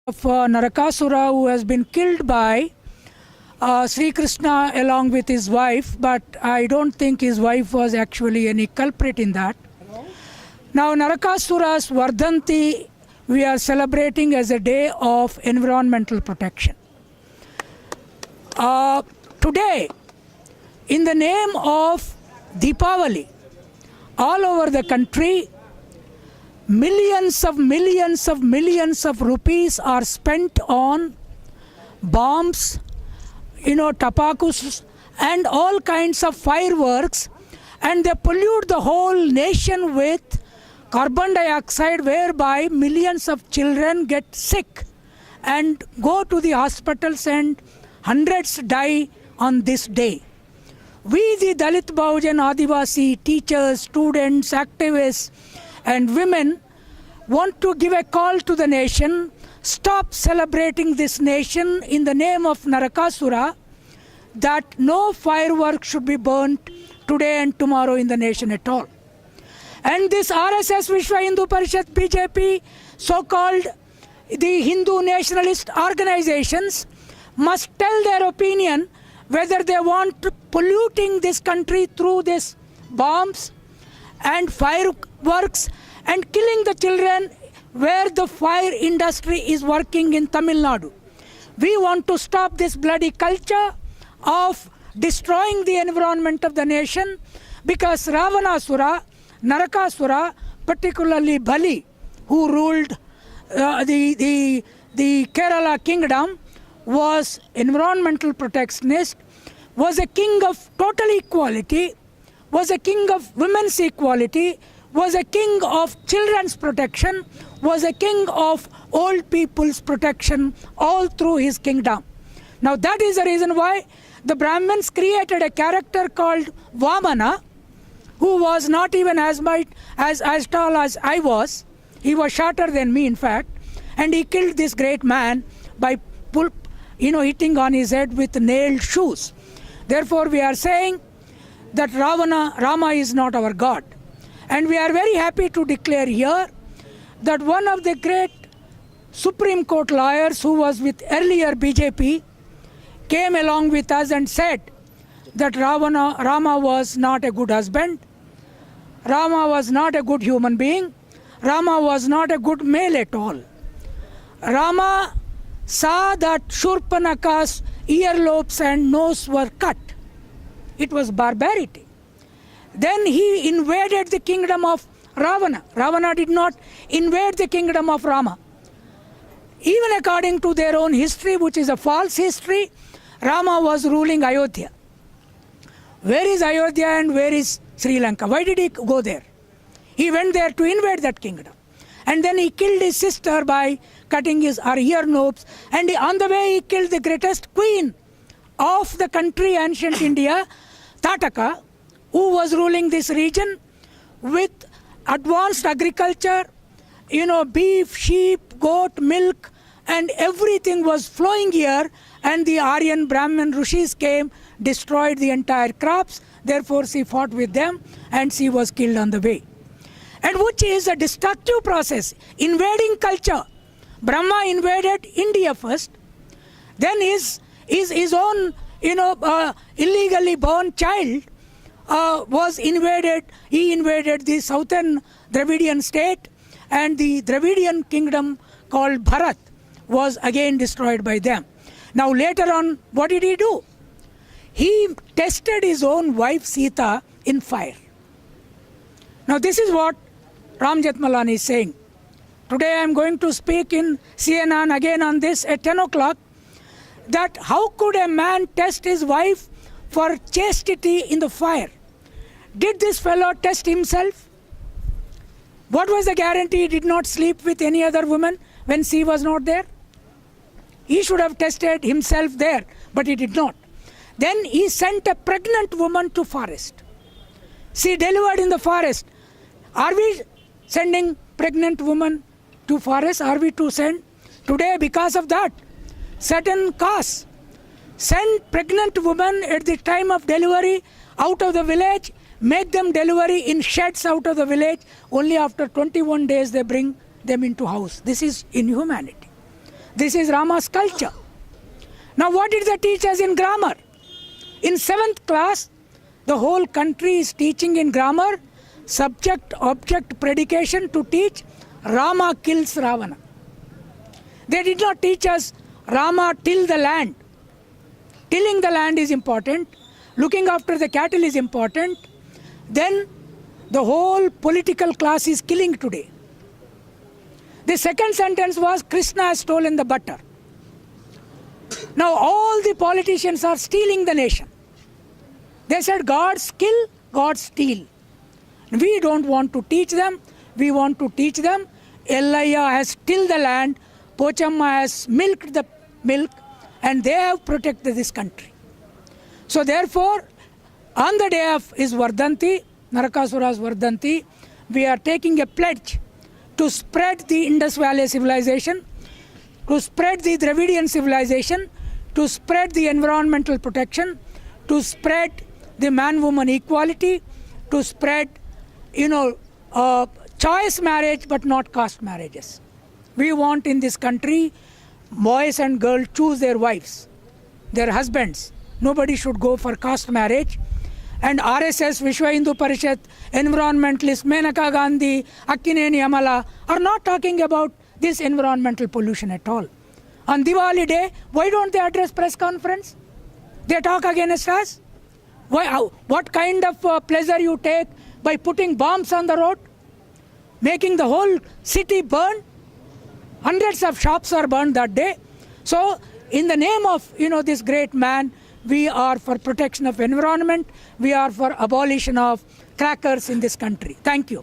of Narakasura, who has been killed by Sri Krishna along with his wife, but I don't think his wife was actually any culprit in that. Now Narakasura's Vardhanti we are celebrating as a day of environmental protection. Today, in the name of Deepavali, all over the country, millions of rupees are spent on bombs, tabakus and all kinds of fireworks, and they pollute the whole nation with carbon dioxide, whereby millions of children get sick and go to the hospitals and hundreds die on this day. We, the Dalit Bahujan Adivasi teachers, students, activists and women want to give a call to the nation: stop celebrating this nation in the name of Narakasura, that no fireworks should be burnt today and tomorrow in the nation at all. And this RSS, Vishwa Hindu Parishad, BJP, so-called the Hindu nationalist organizations must tell their opinion whether they want to polluting this country through this bombs and fireworks and killing the children where the fire industry is working in Tamil Nadu. We want to stop this bloody culture of destroying the environment of the nation, because Ravanasura, Narakasura, particularly Bali, who ruled the Kerala kingdom, was environmental protectionist, was a king of total equality, was a king of women's equality, was a king of children's protection, was a king of old people's protection all through his kingdom. Now that is the reason why the Brahmins created a character called Vamana, who was not even as tall as I was. He was shorter than me, in fact, and he killed this great man by hitting on his head with nailed shoes. Therefore, we are saying that Rama is not our God. And we are very happy to declare here that one of the great Supreme Court lawyers who was with earlier BJP came along with us and said that Rama was not a good husband, Rama was not a good human being, Rama was not a good male at all. Rama saw that Shurpanaka's earlobes and nose were cut. It was barbarity. Then he invaded the kingdom of Ravana. Ravana did not invade the kingdom of Rama. Even according to their own history, which is a false history, Rama was ruling Ayodhya. Where is Ayodhya and where is Sri Lanka? Why did he go there? He went there to invade that kingdom. And then he killed his sister by cutting her earlobes. And on the way he killed the greatest queen of the country, ancient India, Tataka, who was ruling this region with advanced agriculture, beef, sheep, goat, milk, and everything was flowing here. And the Aryan Brahmin Rishis came, destroyed the entire crops. Therefore, she fought with them and she was killed on the way. And which is a destructive process, invading culture. Brahma invaded India first, then his own illegally born child was invaded. He invaded the southern Dravidian state, and the Dravidian kingdom called Bharat was again destroyed by them. Now later on, what did he do? He tested his own wife Sita in fire. Now this is what Ram Jethmalani is saying. Today I am going to speak in CNN again on this at 10 o'clock, that how could a man test his wife for chastity in the fire? Did this fellow test himself? What was the guarantee he did not sleep with any other woman when she was not there? He should have tested himself there, but he did not. Then he sent a pregnant woman to forest. She delivered in the forest. Are we sending pregnant woman to forest? Are we to send? Today, because of that, certain castes send pregnant women at the time of delivery out of the village, make them delivery in sheds out of the village. Only after 21 days they bring them into house. This is inhumanity. This is Rama's culture. Now what did they teach us in grammar? In 7th class, the whole country is teaching in grammar subject, object, predication to teach Rama kills Ravana. They did not teach us Rama till the land. Tilling the land is important. Looking after the cattle is important. Then the whole political class is killing today. The second sentence was Krishna has stolen the butter. Now all the politicians are stealing the nation. They said gods kill, gods steal. We don't want to teach them. We want to teach them Ellaya has tilled the land, Pochamma has milked the milk, and they have protected this country. So therefore, on the day of his Vardhanti, Narakasura's Vardhanti, we are taking a pledge to spread the Indus Valley civilization, to spread the Dravidian civilization, to spread the environmental protection, to spread the man-woman equality, to spread, choice marriage but not caste marriages. We want in this country, boys and girls choose their wives, their husbands. Nobody should go for caste marriage. And RSS, Vishwa Hindu Parishad, environmentalists, Menaka Gandhi, Akkineni Amala are not talking about this environmental pollution at all. On Diwali day, why don't they address press conference? They talk against us. What kind of pleasure you take by putting bombs on the road, making the whole city burn? Hundreds of shops are burned that day. So in the name of this great man, we are for protection of environment. We are for abolition of crackers in this country. Thank you.